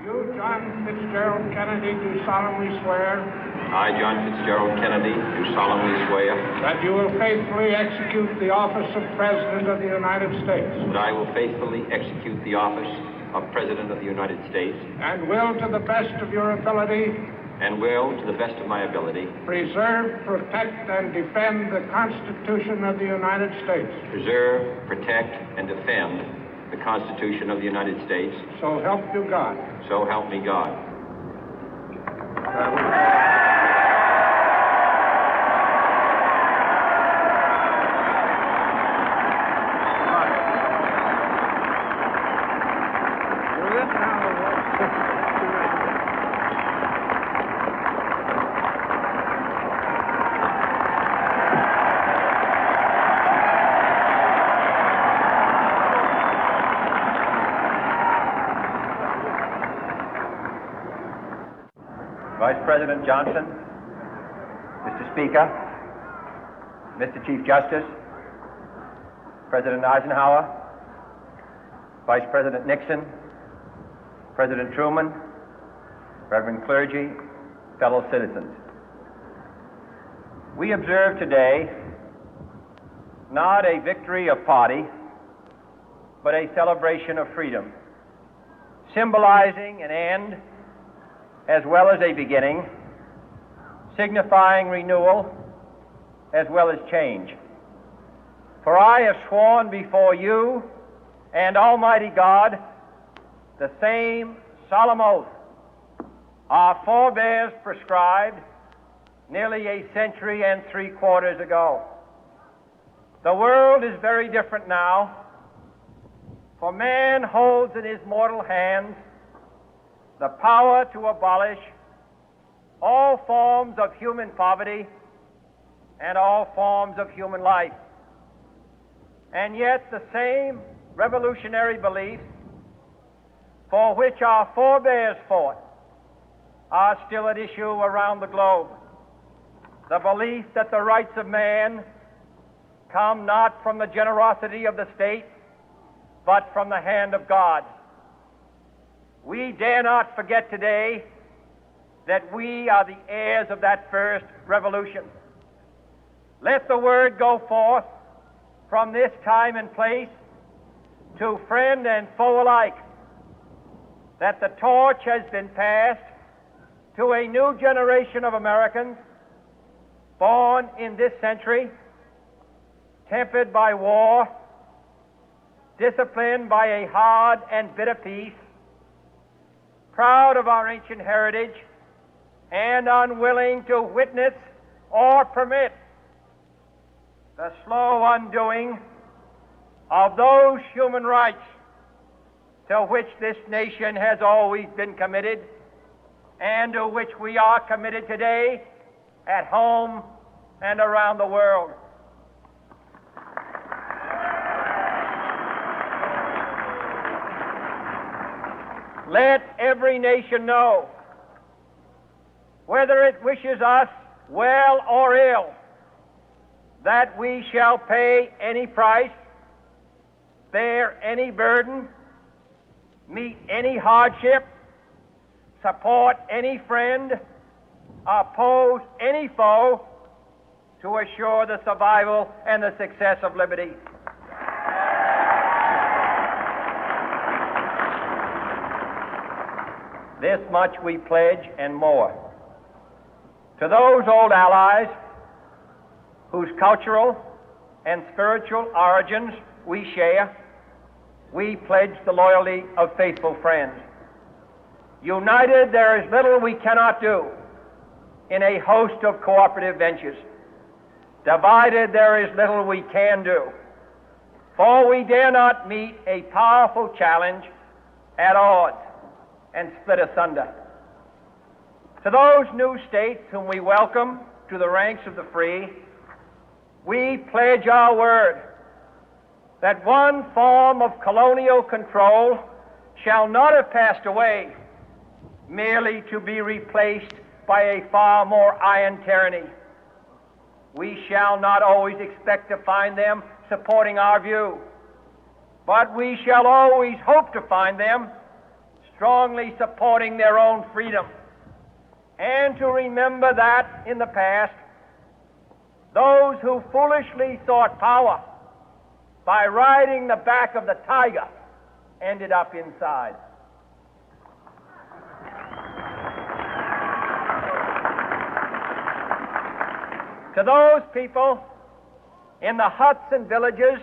You, John Fitzgerald Kennedy, do solemnly swear I, John Fitzgerald Kennedy, do solemnly swear that you will faithfully execute the office of President of the United States that I will faithfully execute the office of President of the United States and will, to the best of your ability, and will, to the best of my ability, preserve, protect, and defend the Constitution of the United States. preserve, protect, and defend the Constitution of the United States. So help you God. So help me God. Vice President Johnson, Mr. Speaker, Mr. Chief Justice, President Eisenhower, Vice President Nixon, President Truman, Reverend clergy, fellow citizens. We observe today not a victory of party, but a celebration of freedom, symbolizing an end as well as a beginning, signifying renewal as well as change. For I have sworn before you and Almighty God the same solemn oath our forebears prescribed nearly a century and 3/4 ago. The world is very different now, for man holds in his mortal hands the power to abolish all forms of human poverty and all forms of human life. And yet the same revolutionary beliefs for which our forebears fought are still at issue around the globe. The belief that the rights of man come not from the generosity of the state, but from the hand of God. We dare not forget today that we are the heirs of that first revolution. Let the word go forth from this time and place to friend and foe alike that the torch has been passed to a new generation of Americans born in this century, tempered by war, disciplined by a hard and bitter peace, proud of our ancient heritage, and unwilling to witness or permit the slow undoing of those human rights to which this nation has always been committed and to which we are committed today at home and around the world. Let every nation know, whether it wishes us well or ill, that we shall pay any price, bear any burden, meet any hardship, support any friend, oppose any foe to assure the survival and the success of liberty. This much we pledge and more. To those old allies whose cultural and spiritual origins we share, we pledge the loyalty of faithful friends. United, there is little we cannot do in a host of cooperative ventures. Divided, there is little we can do, for we dare not meet a powerful challenge at odds and split asunder. To those new states whom we welcome to the ranks of the free, we pledge our word that one form of colonial control shall not have passed away, merely to be replaced by a far more iron tyranny. We shall not always expect to find them supporting our view, but we shall always hope to find them strongly supporting their own freedom, and to remember that in the past, those who foolishly sought power by riding the back of the tiger ended up inside. To those people in the huts and villages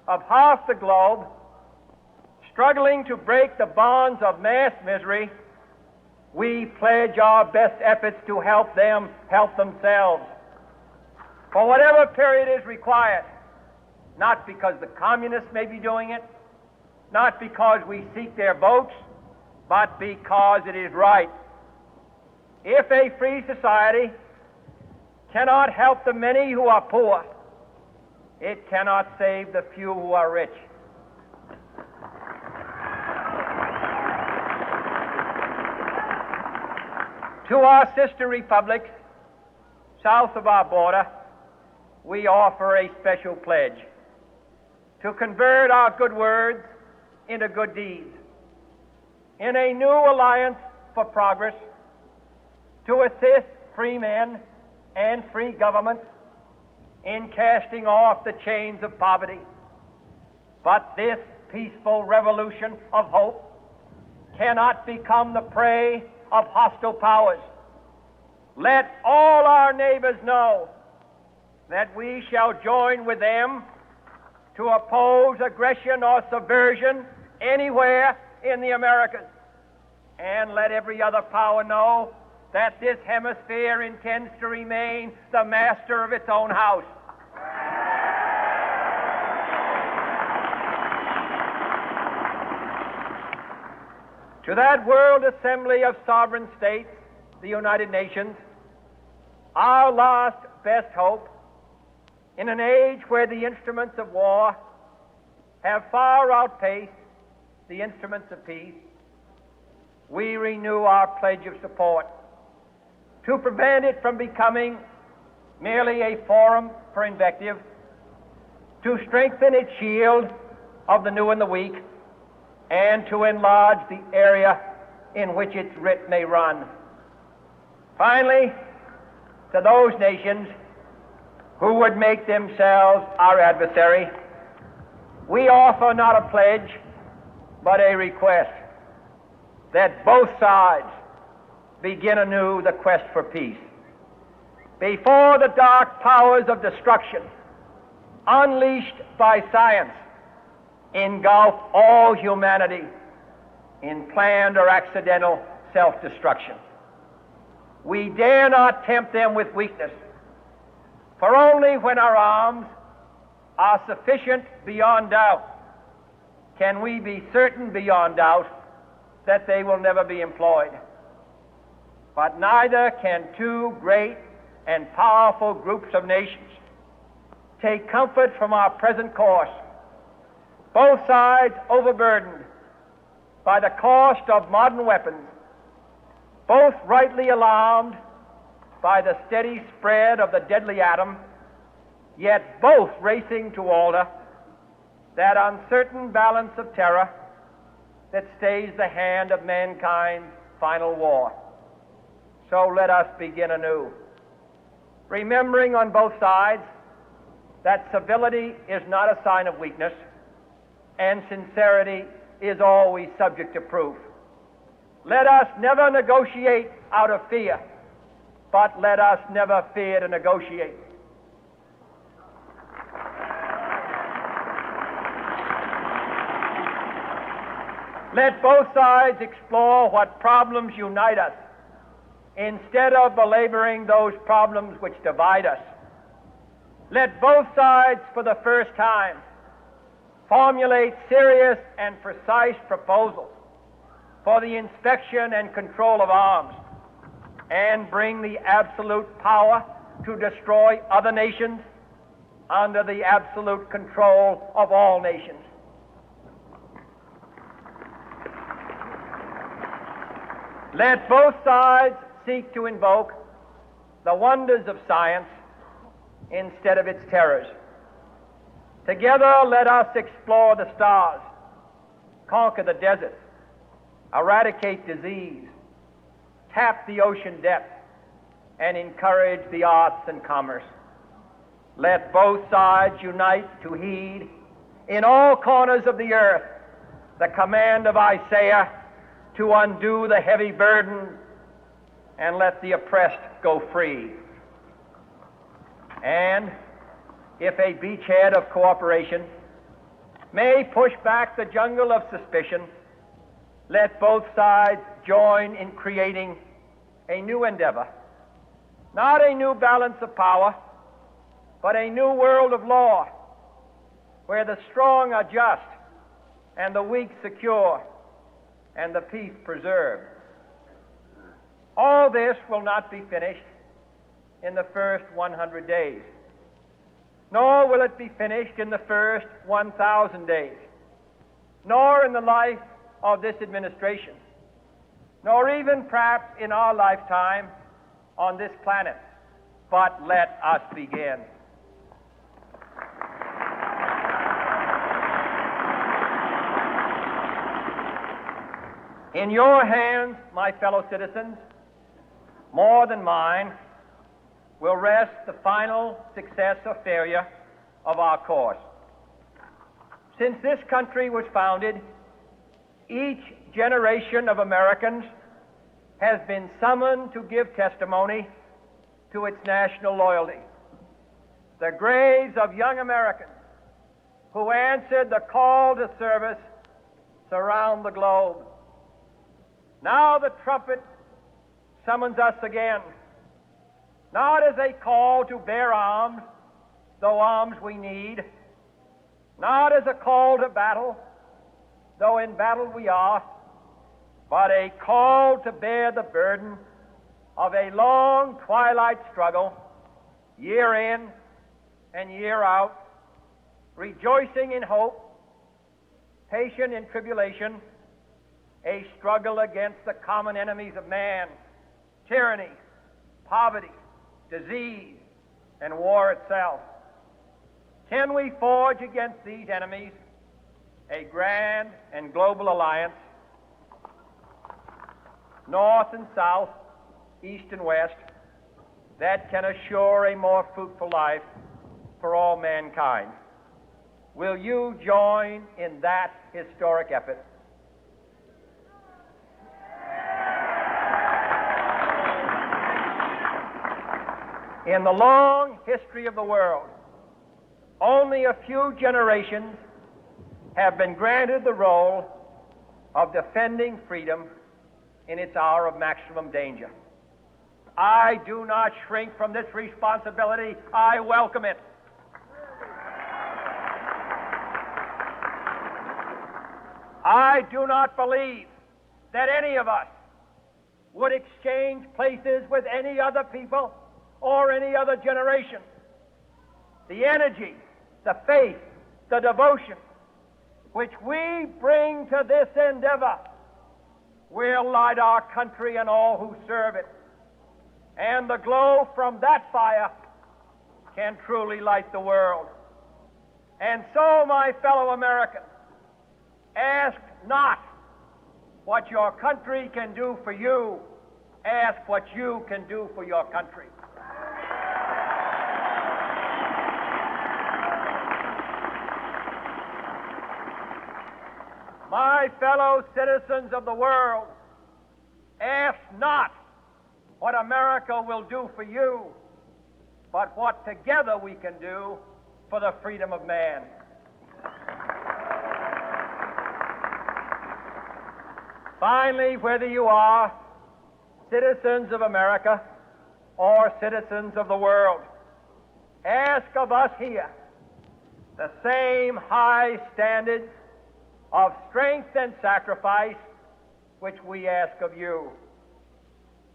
of half the globe struggling to break the bonds of mass misery, we pledge our best efforts to help them help themselves for whatever period is required, not because the communists may be doing it, not because we seek their votes, but because it is right. If a free society cannot help the many who are poor, it cannot save the few who are rich. To our sister republics south of our border, we offer a special pledge to convert our good words into good deeds, in a new alliance for progress, to assist free men and free governments in casting off the chains of poverty. But this peaceful revolution of hope cannot become the prey of hostile powers. Let all our neighbors know that we shall join with them to oppose aggression or subversion anywhere in the Americas. And let every other power know that this hemisphere intends to remain the master of its own house. To that World Assembly of Sovereign States, the United Nations, our last best hope, in an age where the instruments of war have far outpaced the instruments of peace, we renew our pledge of support to prevent it from becoming merely a forum for invective, to strengthen its shield of the new and the weak, and to enlarge the area in which its writ may run. Finally, to those nations who would make themselves our adversary, we offer not a pledge, but a request that both sides begin anew the quest for peace. Before the dark powers of destruction, unleashed by science, engulf all humanity in planned or accidental self-destruction, we dare not tempt them with weakness, for only when our arms are sufficient beyond doubt can we be certain beyond doubt that they will never be employed. But neither can two great and powerful groups of nations take comfort from our present course, both sides overburdened by the cost of modern weapons, both rightly alarmed by the steady spread of the deadly atom, yet both racing to alter that uncertain balance of terror that stays the hand of mankind's final war. So let us begin anew, remembering on both sides that civility is not a sign of weakness, and sincerity is always subject to proof. Let us never negotiate out of fear, but let us never fear to negotiate. Let both sides explore what problems unite us, instead of belaboring those problems which divide us. Let both sides, for the first time, formulate serious and precise proposals for the inspection and control of arms, and bring the absolute power to destroy other nations under the absolute control of all nations. Let both sides seek to invoke the wonders of science instead of its terrors. Together, let us explore the stars, conquer the deserts, eradicate disease, tap the ocean depth, and encourage the arts and commerce. Let both sides unite to heed in all corners of the earth the command of Isaiah to undo the heavy burden and let the oppressed go free. And if a beachhead of cooperation may push back the jungle of suspicion, let both sides join in creating a new endeavor, not a new balance of power, but a new world of law, where the strong are just and the weak secure and the peace preserved. All this will not be finished in the first 100 days, nor will it be finished in the first 1,000 days, nor in the life of this administration, nor even perhaps in our lifetime on this planet. But let us begin. In your hands, my fellow citizens, more than mine, will rest the final success or failure of our course. Since this country was founded, each generation of Americans has been summoned to give testimony to its national loyalty. The graves of young Americans who answered the call to service surround the globe. Now the trumpet summons us again, not as a call to bear arms, though arms we need, not as a call to battle, though in battle we are, but a call to bear the burden of a long twilight struggle, year in and year out, rejoicing in hope, patient in tribulation, a struggle against the common enemies of man, tyranny, poverty, disease, and war itself. Can we forge against these enemies a grand and global alliance, north and south, east and west, that can assure a more fruitful life for all mankind? Will you join in that historic effort? In the long history of the world, only a few generations have been granted the role of defending freedom in its hour of maximum danger. I do not shrink from this responsibility. I welcome it. I do not believe that any of us would exchange places with any other people or any other generation. The energy, the faith, the devotion which we bring to this endeavor will light our country and all who serve it. And the glow from that fire can truly light the world. And so, my fellow Americans, ask not what your country can do for you. Ask what you can do for your country. My fellow citizens of the world, ask not what America will do for you, but what together we can do for the freedom of man. Finally, whether you are citizens of America or citizens of the world, ask of us here the same high standards of strength and sacrifice which we ask of you.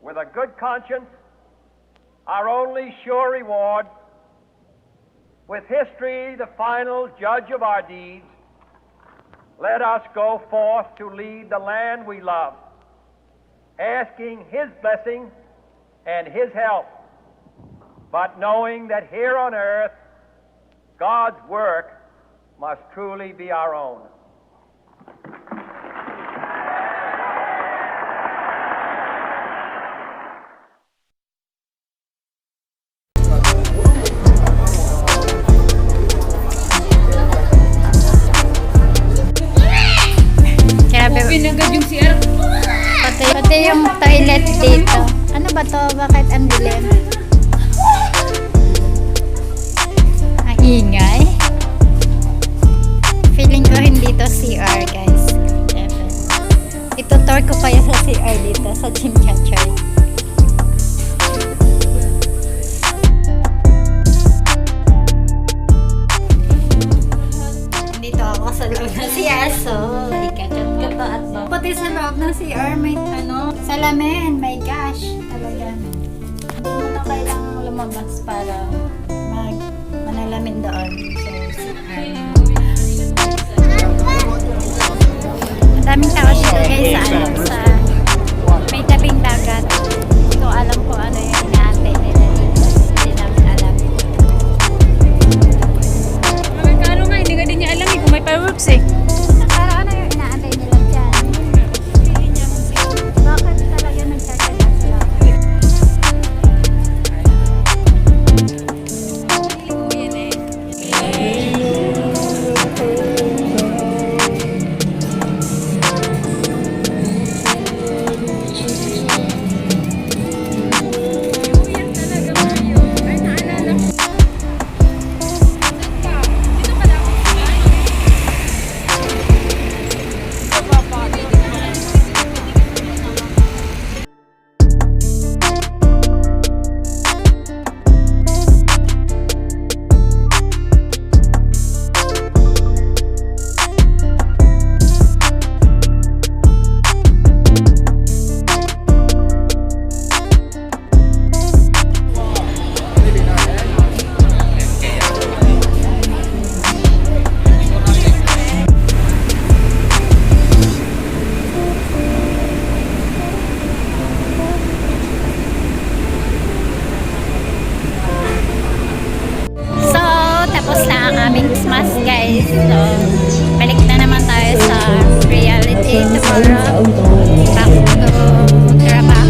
With a good conscience, our only sure reward, with history the final judge of our deeds, let us go forth to lead the land we love, asking His blessing and His help, but knowing that here on earth God's work must truly be our own. Pati yung toilet dito. Ano ba to? Bakit ang dilim? Ang ingay. Feeling ko hindi to CR, guys. Ito-tour ko kaya sa CR dito, sa Chimchachoy. Dito ako sa loob ng CR, so ikakat ka to at to. Pati sa loob ng CR, may salamin, may gash. Talaga. Hindi mo na kailangang lumabas para manalamin doon. So, CR. Daming tao dito guys sa may tabing dagat. Hindi ko alam kung ano yung inaantay nila dito. Hindi namin alam. Magkano nga, hindi ka din niya alam kung may fireworks eh. Para ano yung inaantay nila dyan? Bakit talaga nagkakita sila? Yan eh. Yan talaga Mario. Ay, naalala ko. Dito ka lang. So, tapos na ang aming Christmas guys. So, balik na naman tayo sa reality tomorrow. Back to trabaho.